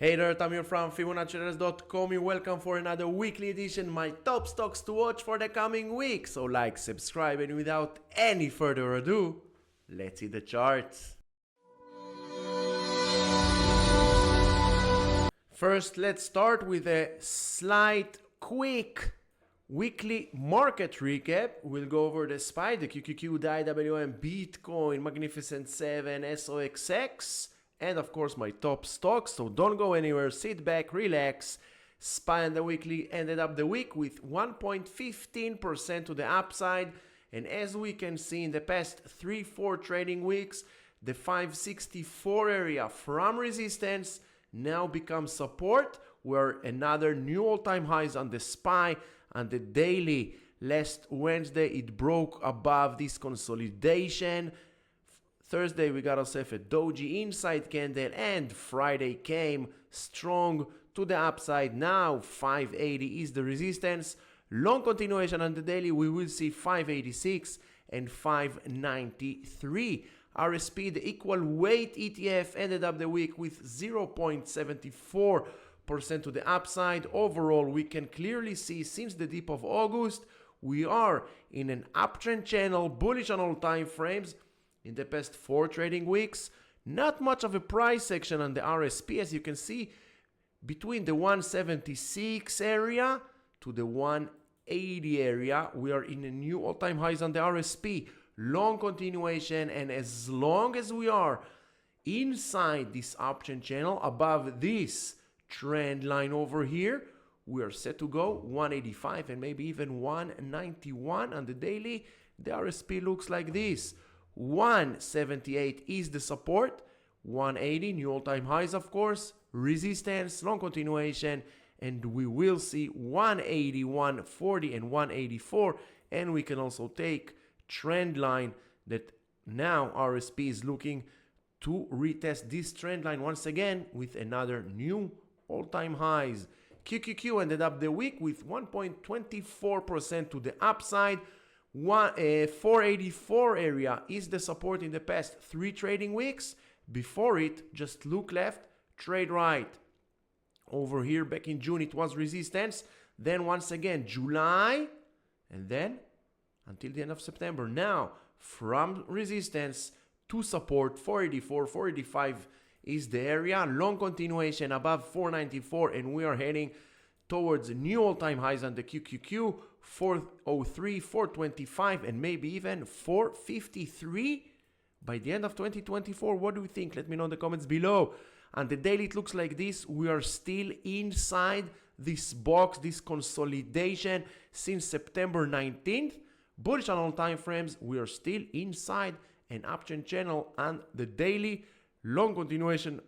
Hey there, Tom here from Fibonacci-Traders.com. You're welcome for another weekly edition, my top stocks to watch for the coming week. So like, subscribe, and without any further ado, let's see the charts. First, let's start with a slight, quick weekly market recap. We'll go over the SPY, the QQQ, DIA, Bitcoin, Magnificent 7, SOXX, and of course my top stocks. So don't go anywhere, sit back, relax. SPY and the weekly ended up the week with 1.15% to the upside, and as we can see in the past 3-4 trading weeks, the 564 area from resistance now becomes support, where another new all-time highs on the SPY and the daily. Last Wednesday it broke above this consolidation. Thursday we got ourselves a doji inside candle, and Friday came strong to the upside. Now 580 is the resistance. Long continuation on the daily, we will see 586 and 593. RSP, the equal weight ETF, ended up the week with 0.74% to the upside. Overall, we can clearly see since the dip of August, we are in an uptrend channel, bullish on all time frames. In the past 4 trading weeks, not much of a price section on the RSP, as you can see, between the 176 area to the 180 area, we are in a new all-time highs on the RSP. Long continuation, and as long as we are inside this uptrend channel, above this trend line over here, we are set to go 185 and maybe even 191 on the daily. The RSP looks like this. 178 is the support, 180 new all-time highs, of course, resistance, long continuation, and we will see 180, 140 and 184, and we can also take trend line that now RSP is looking to retest this trend line once again with another new all-time highs. QQQ ended up the week with 1.24% to the upside. 484 area is the support in the past 3 trading weeks. Before it, just look left, trade right. Over here back in June it was resistance, then once again July, and then until the end of September. Now from resistance to support, 484, 485 is the area. Long continuation above 494, and we are heading towards new all-time highs on the QQQ, 403, 425, and maybe even 453 by the end of 2024. What do you think? Let me know in the comments below. On the daily, it looks like this. We are still inside this box, this consolidation since September 19th. Bullish on all time frames. We are still inside an uptrend channel on the daily. Long continuation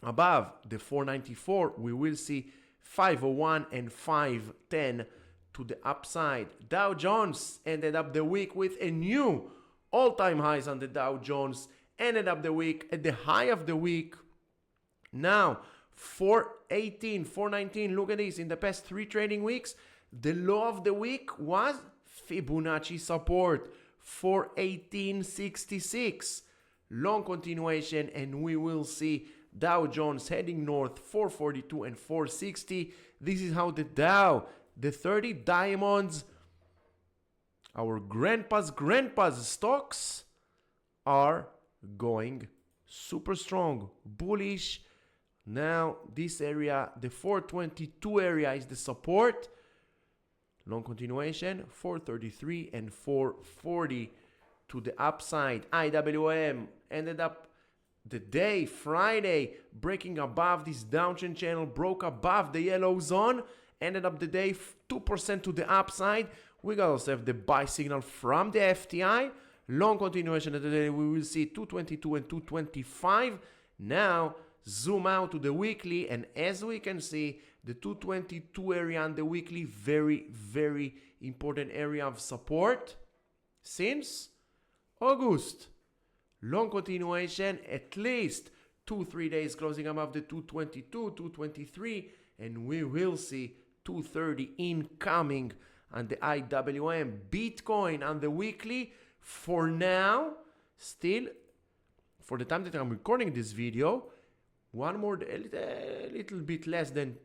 above the 494. We will see 501 and 510 to the upside. Dow Jones ended up the week with a new all-time highs on the Dow Jones. Ended up the week at the high of the week. Now 418, 419. Look at this. In the past 3 trading weeks, the low of the week was Fibonacci support, 418.66. Long continuation, and we will see Dow Jones heading north, 442 and 460. This is how the Dow, the 30 diamonds, our grandpa's stocks are going super strong, bullish. Now this area, the 422 area, is the support. Long continuation, 433 and 440 to the upside. IWM ended up the day, Friday, breaking above this downtrend channel, broke above the yellow zone, ended up the day 2% to the upside. We got ourselves the buy signal from the FTI. Long continuation of the day, we will see 222 and 225. Now zoom out to the weekly, and as we can see, the 222 area on the weekly, very, very important area of support since August. Long continuation, at least 2-3 days closing above the 222, 223, and we will see 230 incoming on the IWM. Bitcoin on the weekly, for now, still, for the time that I'm recording this video, one more, a little bit less than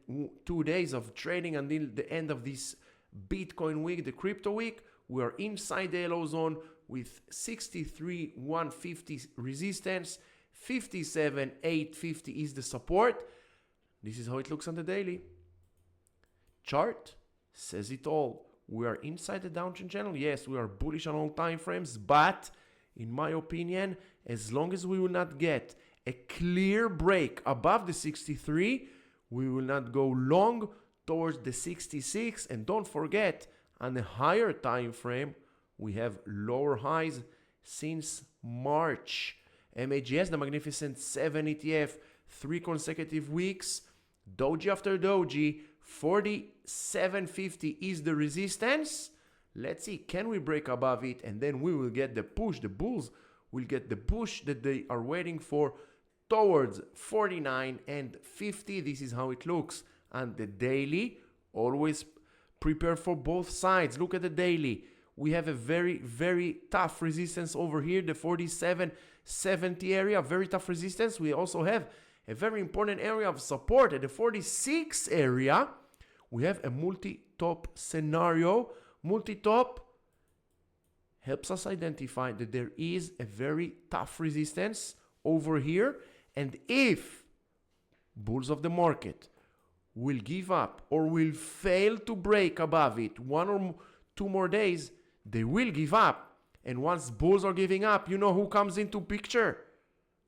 2 days of trading until the end of this Bitcoin week, the crypto week. We are inside the yellow zone with 63,150 resistance, 57,850 is the support. This is how it looks on the daily. Chart says it all. We are inside the downtrend channel. Yes, we are bullish on all time frames, but in my opinion, as long as we will not get a clear break above the 63, we will not go long towards the 66. And don't forget, on a higher time frame, we have lower highs since March. MAGS, the Magnificent 7 ETF, 3 consecutive weeks. Doji after doji, 47.50 is the resistance. Let's see, can we break above it? And then we will get the push. The bulls will get the push that they are waiting for towards 49 and 50. This is how it looks. And the daily, always prepare for both sides. Look at the daily. We have a very, very tough resistance over here, the 47.70 area, very tough resistance. We also have a very important area of support at the 46 area. We have a multi-top scenario. Multi-top helps us identify that there is a very tough resistance over here. And if bulls of the market will give up or will fail to break above it 1 or 2 more days, they will give up. And once bulls are giving up, you know who comes into picture?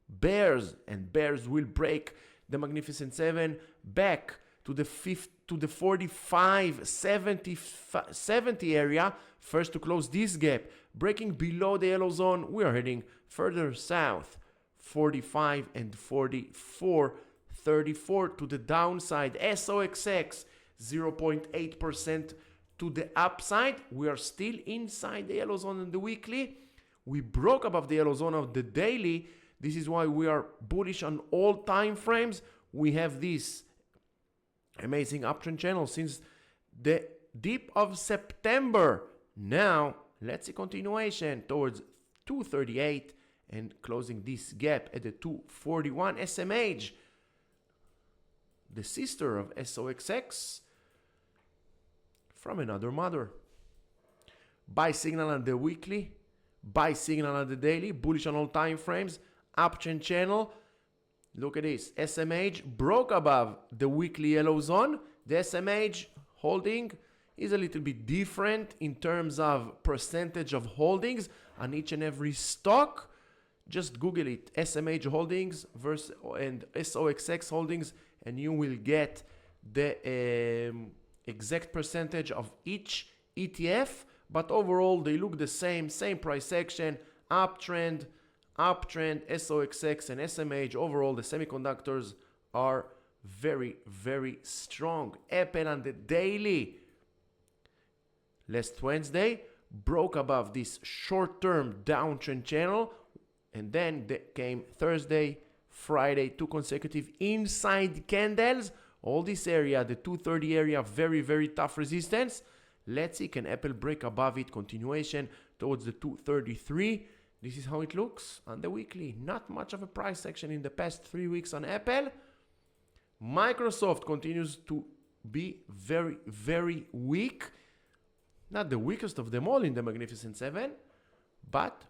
Bears. And bears will break the Magnificent 7 back to the 45.70 area. First to close this gap, breaking below the yellow zone, we are heading further south. 45 and 44, 34 to the downside. SOXX 0.8% to the upside. We are still inside the yellow zone on the weekly. We broke above the yellow zone of the daily. This is why we are bullish on all time frames. We have this amazing uptrend channel since the dip of September. Now let's see continuation towards 238 and closing this gap at the 241. SMH, the sister of SOXX, from another mother. Buy signal on the weekly, buy signal on the daily, bullish on all time frames, uptrend channel. Look at this, SMH broke above the weekly yellow zone. The SMH holding is a little bit different in terms of percentage of holdings on each and every stock. Just Google it, SMH holdings versus and SOXX holdings, and you will get the exact percentage of each ETF. But overall, they look the same price action, uptrend, SOXX and SMH. Overall, the semiconductors are very, very strong. Apple on the daily, last Wednesday, broke above this short-term downtrend channel. And then came Thursday, Friday, 2 consecutive inside candles. All this area, the 230 area, very, very tough resistance. Let's see, can Apple break above it? Continuation towards the 233. This is how it looks on the weekly. Not much of a price action in the past 3 weeks on Apple. Microsoft continues to be very, very weak. Not the weakest of them all in the Magnificent 7, but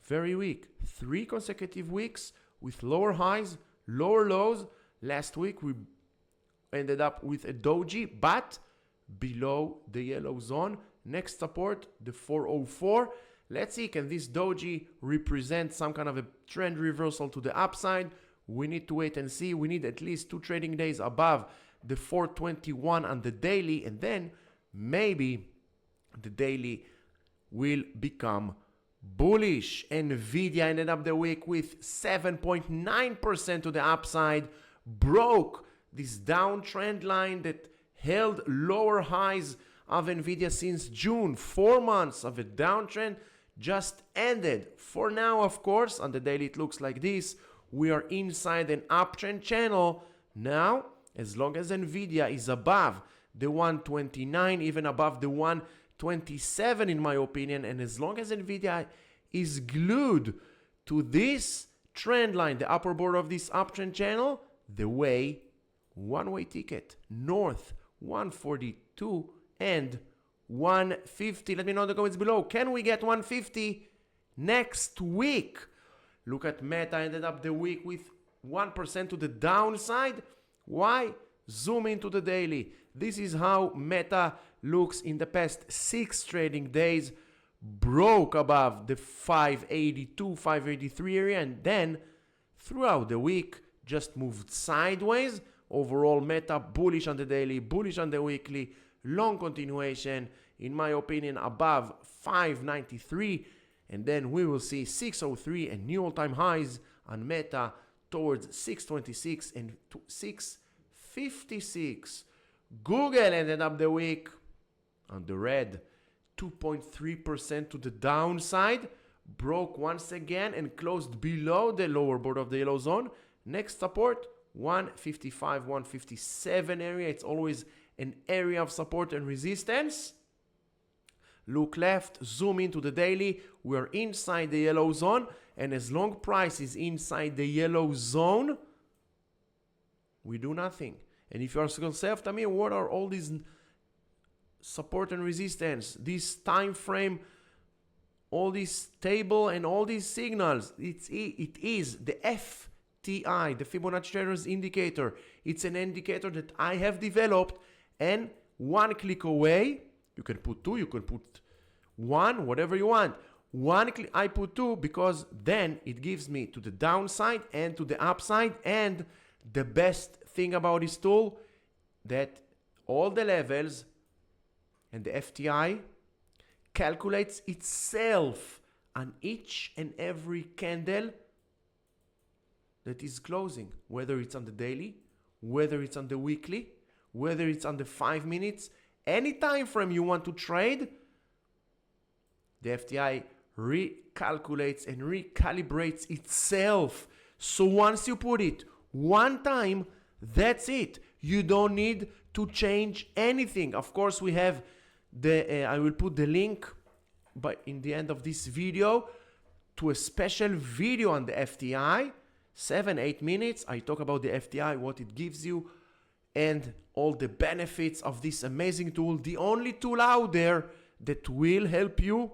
very weak. 3 consecutive weeks with lower highs, lower lows. Last week we ended up with a doji, but below the yellow zone. Next support, the 404. Let's see, can this doji represent some kind of a trend reversal to the upside? We need to wait and see. We need at least 2 trading days above the 421 on the daily, and then maybe the daily will become bullish. Nvidia ended up the week with 7.9% to the upside, broke this downtrend line that held lower highs of Nvidia since June. 4 months of a downtrend just ended. For now, of course, on the daily it looks like this. We are inside an uptrend channel. Now, as long as Nvidia is above the 129, even above the 127 in my opinion, and as long as Nvidia is glued to this trend line, the upper border of this uptrend channel, the way, one-way ticket, north 142 and 150. Let me know in the comments below. Can we get 150 next week? Look at Meta, ended up the week with 1% to the downside. Why? Zoom into the daily. This is how Meta looks in the past 6 trading days. Broke above the 582, 583 area, and then throughout the week just moved sideways. Overall, Meta bullish on the daily, bullish on the weekly, long continuation, in my opinion, above 593, and then we will see 603 and new all-time highs on Meta towards 626 and 656. Google ended up the week on the red, 2.3% to the downside, broke once again and closed below the lower board of the yellow zone. Next support, 155, 157 area. It's always an area of support and resistance. Look left, zoom into the daily. We're inside the yellow zone, and as long price is inside the yellow zone, we do nothing. And if you ask yourself, Tamir, what are all these support and resistance, this time frame, all this table and all these signals? It is the FTI, the Fibonacci Traders indicator. It's an indicator that I have developed, and one click away, you can put 2, you can put 1, whatever you want. One click, I put 2 because then it gives me to the downside and to the upside. And the best thing about this tool, that all the levels and the FTI calculates itself on each and every candle that is closing, whether it's on the daily, whether it's on the weekly, whether it's on the 5 minutes, any time frame you want to trade, the FTI recalculates and recalibrates itself. So once you put it one time, that's it. You don't need to change anything. Of course, we have the, I will put the link in the end of this video to a special video on the FTI, 7-8 minutes. I talk about the FTI, what it gives you, and all the benefits of this amazing tool. The only tool out there that will help you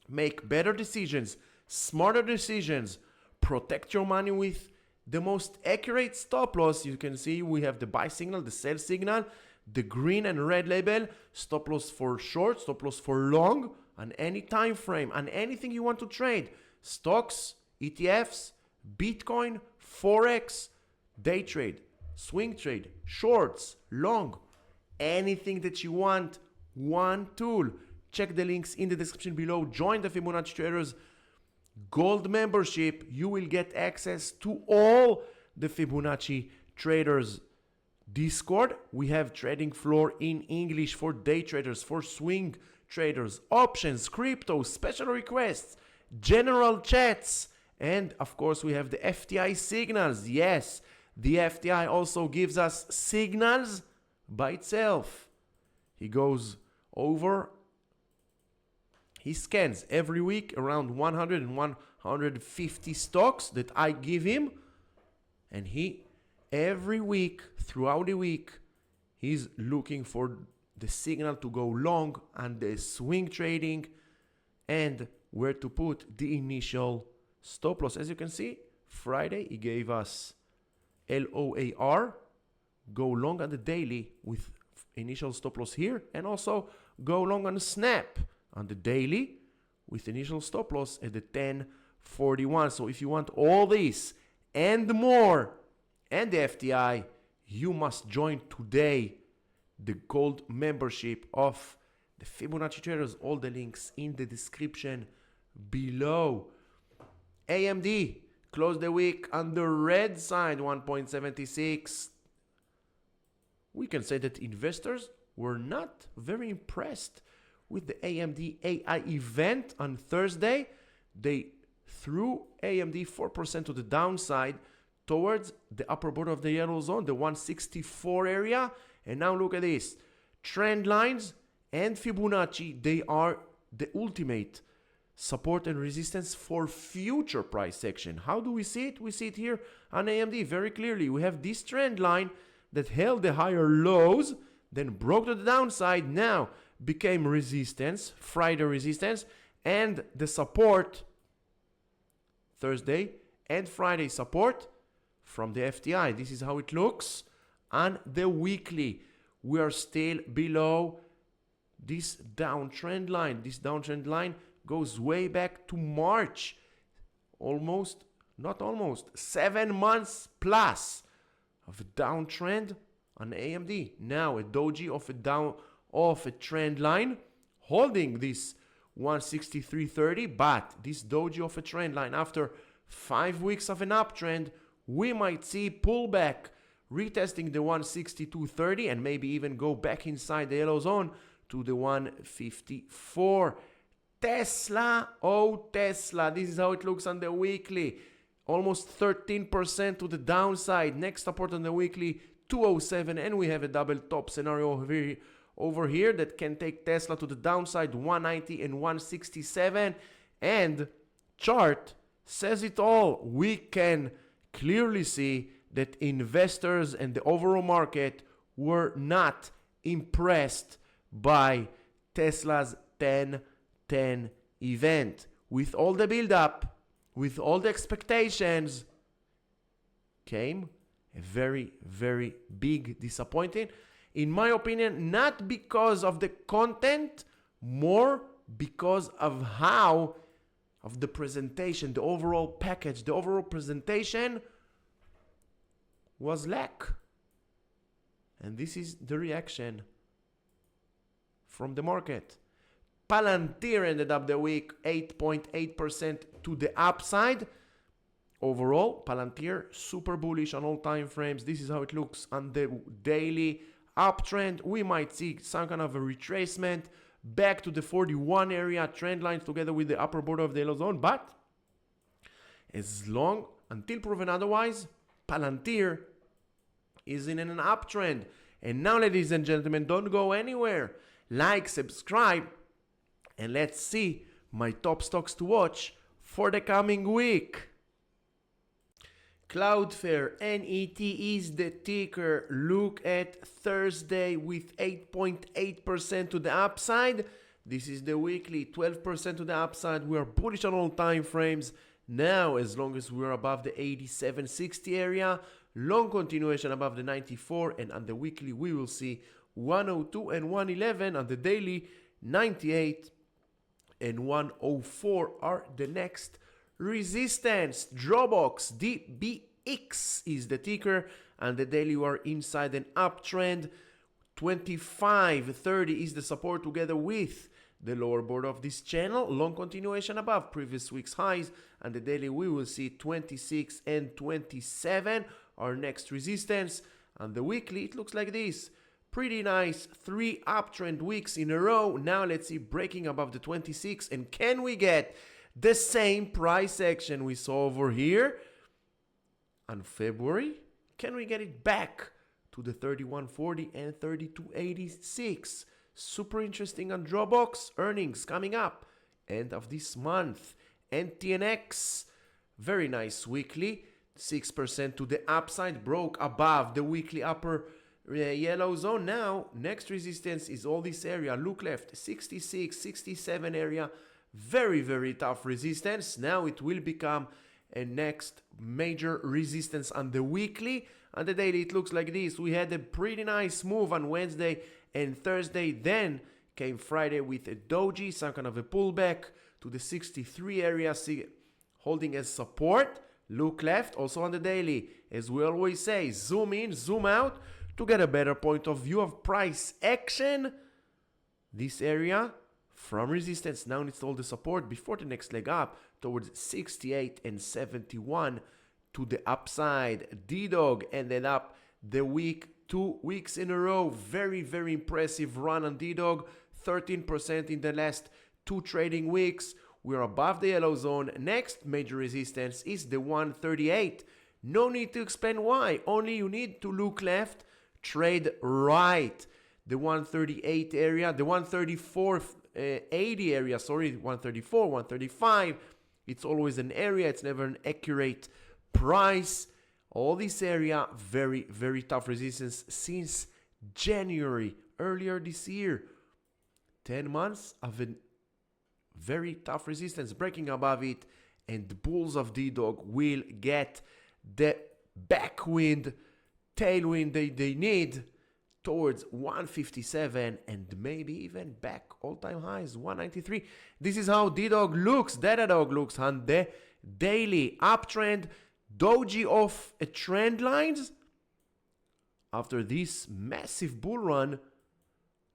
make better decisions, smarter decisions, protect your money with the most accurate stop loss. You can see we have the buy signal, the sell signal, the green and red label, stop loss for short, stop loss for long, on any time frame, on anything you want to trade. Stocks, ETFs, Bitcoin, Forex, day trade, swing trade, shorts, long, anything that you want, one tool. Check the links in the description below. Join the Fibonacci Traders Gold membership. You will get access to all the Fibonacci Traders Discord. We have trading floor in English for day traders, for swing traders, options, crypto, special requests, general chats, and of course we have the FTI signals. Yes, the FTI also gives us signals by itself. He goes over, he scans every week around 100 and 150 stocks that I give him, and he every week throughout the week he's looking for the signal to go long on the swing trading and where to put the initial stop loss. As you can see, Friday he gave us LOAR, go long on the daily with initial stop loss here, and also go long on Snap on the daily with initial stop loss at the 1041. So if you want all this and more and the FTI, you must join today the gold membership of the Fibonacci Traders. All the links in the description below. AMD closed the week on the red side, 1.76. We can say that investors were not very impressed with the AMD AI event on Thursday. They threw AMD 4% to the downside towards the upper border of the yellow zone, the 164 area. And now look at this. Trend lines and Fibonacci, they are the ultimate support and resistance for future price action. How do we see it? We see it here on AMD very clearly. We have this trend line that held the higher lows, then broke to the downside, now became resistance, Friday resistance, and the support Thursday and Friday support from the FTI. This is how it looks on the weekly. We are still below this downtrend line. This downtrend line goes way back to March. Almost, not almost, 7 months plus of a downtrend on AMD. Now a doji of a trend line holding this 163.30, but this doji of a trend line after 5 weeks of an uptrend, we might see pullback, retesting the 162.30 and maybe even go back inside the yellow zone to the 154. Tesla, oh Tesla, this is how it looks on the weekly. Almost 13% to the downside. Next support on the weekly, 207, and we have a double top scenario over here that can take Tesla to the downside, 190 and 167. And chart says it all. We can clearly see that investors and the overall market were not impressed by Tesla's 10-10 event. With all the build-up, with all the expectations, came a very, very big disappointment. In my opinion, not because of the content, more because of how, of the presentation, the overall package, the overall presentation was lack. And this is the reaction from the market. Palantir ended up the week 8.8% to the upside. Overall, Palantir super bullish on all time frames. This is how it looks on the daily uptrend. We might see some kind of a retracement back to the 41 area trend lines together with the upper border of the yellow zone. But as long, until proven otherwise, Palantir is in an uptrend. And now, ladies and gentlemen, don't go anywhere. Like, subscribe, and let's see my top stocks to watch for the coming week. Cloudflare, NET is the ticker. Look at Thursday with 8.8% to the upside. This is the weekly, 12% to the upside. We are bullish on all time frames. Now, as long as we're above the 87.60 area, long continuation above the 94, and on the weekly we will see 102 and 111. On the daily, 98 and 104 are the next resistance. Dropbox, DBX is the ticker, and the daily we are inside an uptrend. 25.30 is the support together with the lower border of this channel. Long continuation above previous week's highs, and the daily we will see 26 and 27 our next resistance. And the weekly it looks like this. Pretty nice 3 uptrend weeks in a row. Now let's see breaking above the 26, and can we get the same price action we saw over here on February? Can we get it back to the 31.40 and 32.86? Super interesting on Dropbox. Earnings coming up end of this month. NTNX, very nice weekly, 6% to the upside, broke above the weekly upper yellow zone. Now next resistance is all this area. Look left, 66, 67 area. Very, very tough resistance. Now it will become a next major resistance on the weekly. On the daily it looks like this. We had a pretty nice move on Wednesday and Thursday. Then came Friday with a doji, some kind of a pullback to the 63 area, holding as support. Look left, also on the daily. As we always say, zoom in, zoom out to get a better point of view of price action. This area from resistance now needs all the support before the next leg up towards 68 and 71 to the upside. D-Dog ended up the week 2 weeks in a row. Very, very impressive run on D-Dog. 13% in the last 2 trading weeks. We're above the yellow zone. Next major resistance is the 138. No need to explain why. Only you need to look left, trade right. The 138 area, the 134 180 area, sorry, 134, 135. It's always an area, it's never an accurate price. All this area, very, very tough resistance since January, earlier this year. 10 months of a very tough resistance, breaking above it, and the bulls of D-Dog will get the backwind, tailwind they need towards 157 and maybe even back all-time highs, 193. This is how D-Dog looks, Datadog looks on the daily uptrend, doji off a trend lines. After this massive bull run,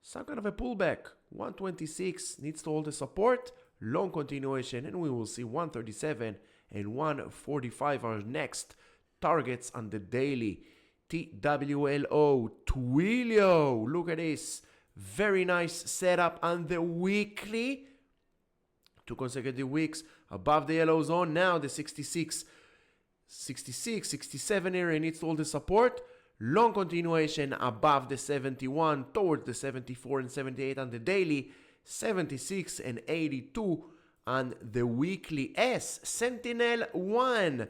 some kind of a pullback. 126 needs to hold the support, long continuation, and we will see 137 and 145 are next targets on the daily. TWLO, Twilio, look at this, very nice setup on the weekly. 2 consecutive weeks above the yellow zone. Now the 66, 67 area needs to hold the support. Long continuation above the 71 towards the 74 and 78 on the daily, 76 and 82 on the weekly. Sentinel 1,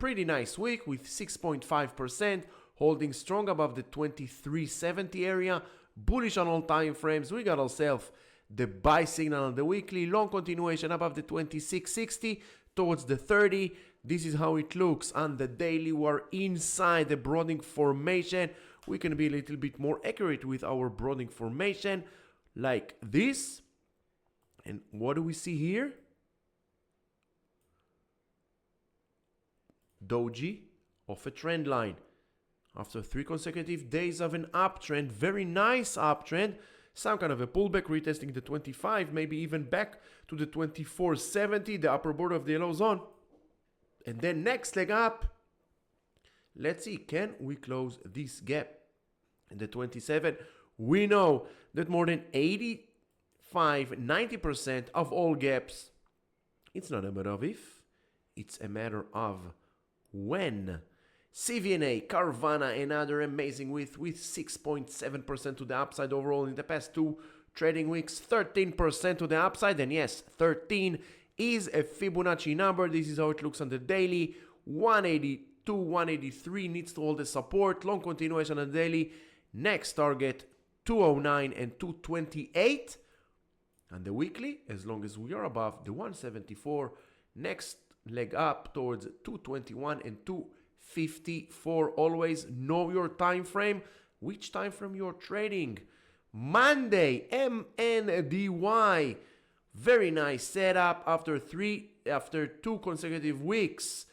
pretty nice week with 6.5%, holding strong above the 2370 area, bullish on all time frames. We got ourselves the buy signal on the weekly, long continuation above the 2660 towards the 30. This is how it looks on the daily. We're inside the broadening formation. We can be a little bit more accurate with our broadening formation like this. And what do we see here? Doji of a trend line. After 3 consecutive days of an uptrend, very nice uptrend, some kind of a pullback, retesting the 25, maybe even back to the 2470, the upper border of the yellow zone. And then next leg up, let's see, can we close this gap in the 27? We know that more than 90% of all gaps, it's not a matter of if, it's a matter of when. CVNA, Carvana, another amazing with 6.7% to the upside overall in the past 2 trading weeks, 13% to the upside, and yes, 13 is a Fibonacci number. This is how it looks on the daily. 182, 183 needs to hold the support. Long continuation on the daily. Next target 209 and 228. And the weekly, as long as we are above the 174, next leg up towards 221 and 254. Always know your time frame. Which time frame you're trading? Monday, MNDY. Very nice setup after 2 consecutive weeks.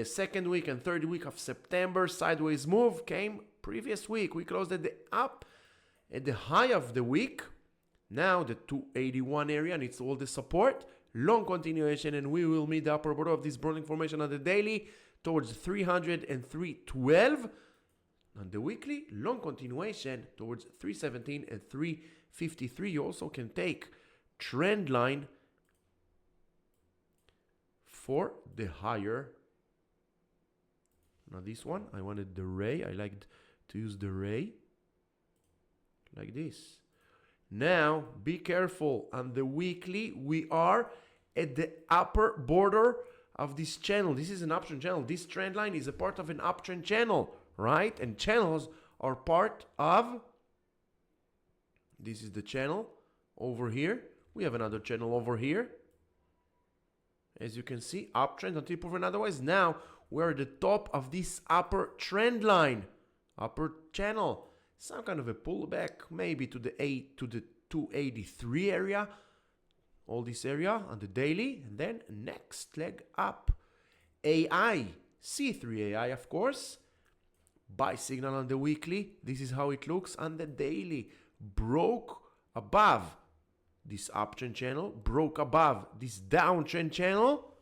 Second week and third week of September, sideways move came previous week. We closed at the high of the week. Now the 281 area needs to hold the support. Long continuation, and we will meet the upper border of this broadening formation on the daily towards 300 and 312. On the weekly, long continuation towards 317 and 353. You also can take trend line for the higher. Now this one, I wanted the ray. I liked to use the ray like this. Now be careful. On the weekly, we are at the upper border of this channel. This is an uptrend channel. This trend line is a part of an uptrend channel, right? And channels are part of, this is the channel over here. We have another channel over here. As you can see, uptrend until proven otherwise. Now we're at the top of this upper trend line, upper channel. Some kind of a pullback, maybe to the 283 area. All this area on the daily, and then next leg up. AI, C3 AI, of course. Buy signal on the weekly. This is how it looks on the daily. Broke above this uptrend channel, broke above this downtrend channel.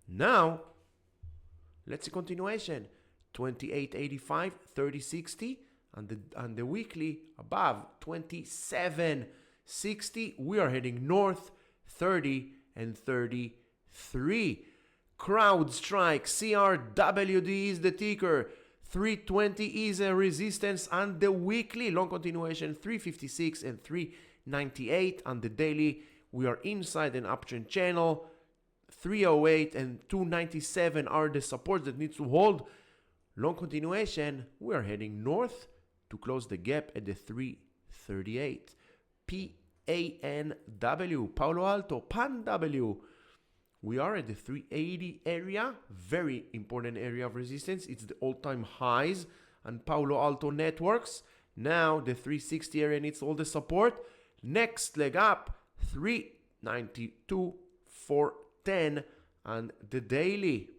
Now, let's see continuation. 28.85, 30.60 on the weekly, above 27.60. We are heading north, 30 and 33. CrowdStrike, CRWD is the ticker. 320 is a resistance on the weekly. Long continuation, 356 and 3 298. On the daily, we are inside an uptrend channel. 308 and 297 are the supports that needs to hold. Long continuation, we are heading north to close the gap at the 338. PANW, Palo Alto, PANW. We are at the 380 area, very important area of resistance. It's the all-time highs on Palo Alto networks. Now the 360 area needs all the support. Next leg up, 392, 410 on the daily.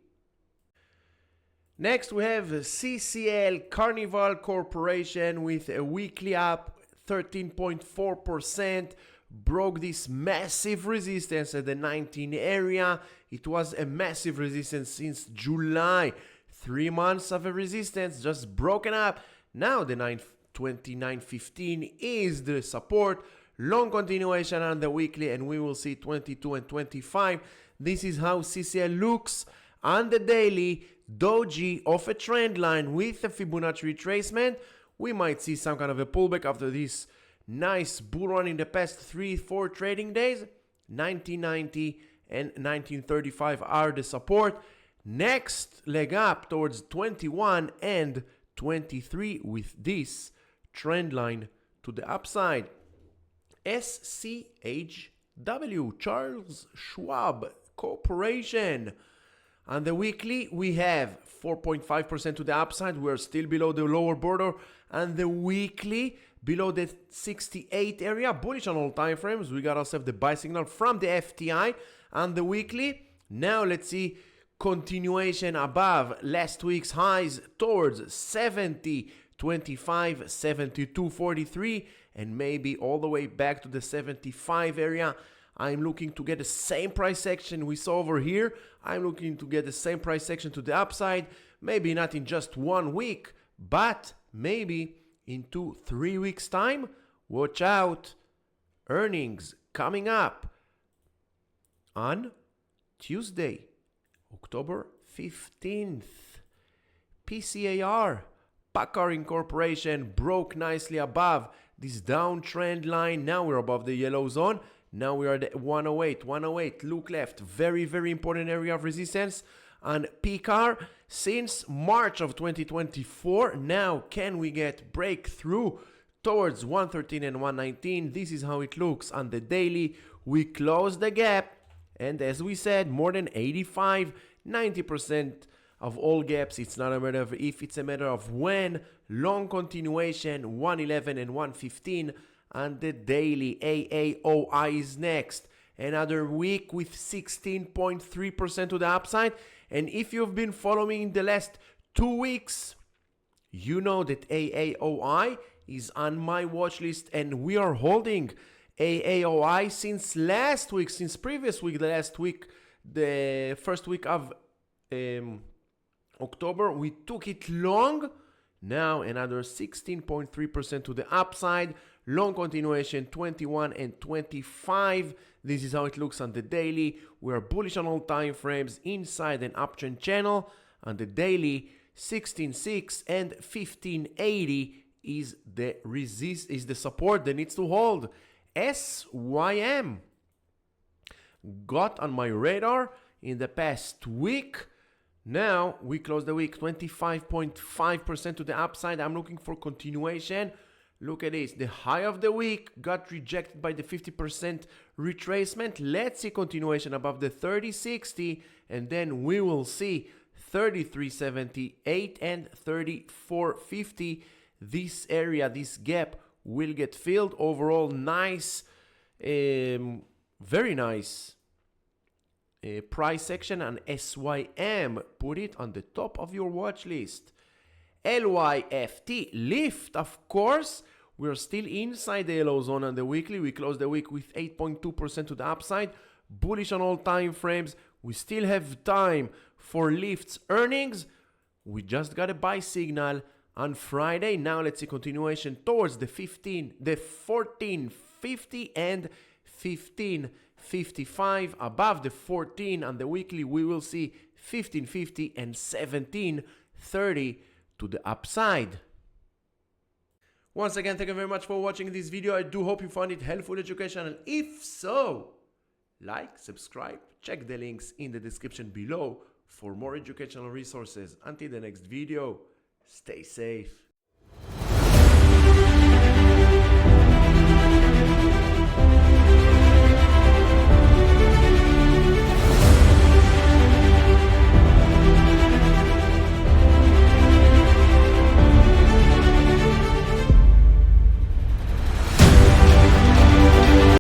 Next we have CCL, Carnival Corporation, with a weekly up 13.4%. Broke this massive resistance at the 19 area. It was a massive resistance since July. 3 months of a resistance just broken up. Now the 929.15 is the support. Long continuation on the weekly, and we will see 22 and 25. This is how CCL looks on the daily. Doji off a trend line with a Fibonacci retracement. We might see some kind of a pullback after this nice bull run in the past 3-4 trading days. 1990 and 1935 are the support. Next leg up towards 21 and 23 with this trend line to the upside. SCHW, Charles Schwab Corporation. On the weekly, we have 4.5% to the upside. We are still below the lower border. And the weekly, below the 68 area, bullish on all time frames. We got ourselves the buy signal from the FTI. On the weekly, now let's see continuation above last week's highs towards 70, 25, 72, 43, and maybe all the way back to the 75 area. I'm looking to get the same price action we saw over here. I'm looking to get the same price action to the upside. Maybe not in just 1 week, but maybe in 2-3 weeks time. Watch out. Earnings coming up on Tuesday, October 15th. PCAR, Packard Incorporation, broke nicely above this downtrend line. Now we're above the yellow zone. Now we are at 108, 108, look left, very, very important area of resistance on PCAR since March of 2024. Now, can we get breakthrough towards 113 and 119? This is how it looks on the daily. We close the gap, and as we said, more than 85, 90% of all gaps. It's not a matter of if, it's a matter of when. Long continuation, 111 and 115. And the daily. AAOI is next. Another week with 16.3% to the upside. And if you've been following in the last 2 weeks, you know that AAOI is on my watch list, and we are holding AAOI since last week, since previous week, the last week, the first week of October. We took it long. Now another 16.3% to the upside. Long continuation, 21 and 25. This is how it looks on the daily. We are bullish on all time frames inside an uptrend channel. On the daily, 16.6 and 15.80 is the support that needs to hold. SYM got on my radar in the past week. Now we close the week 25.5% to the upside. I'm looking for continuation. Look at this. The high of the week got rejected by the 50% retracement. Let's see continuation above the 30.60, and then we will see 33.78 and 34.50. This area, this gap will get filled. Overall, nice, very nice price section on SYM. Put it on the top of your watch list. LYFT, lift, of course. We're still inside the yellow zone on the weekly. We closed the week with 8.2% to the upside. Bullish on all time frames. We still have time for Lift's earnings. We just got a buy signal on Friday. Now let's see continuation towards the 14.50 and 15.55. Above the 14 on the weekly, we will see 15.50 and 17.30 to the upside. Once again, thank you very much for watching this video. I do hope you found it helpful, educational. If so, like, subscribe, check the links in the description below for more educational resources. Until the next video, stay safe.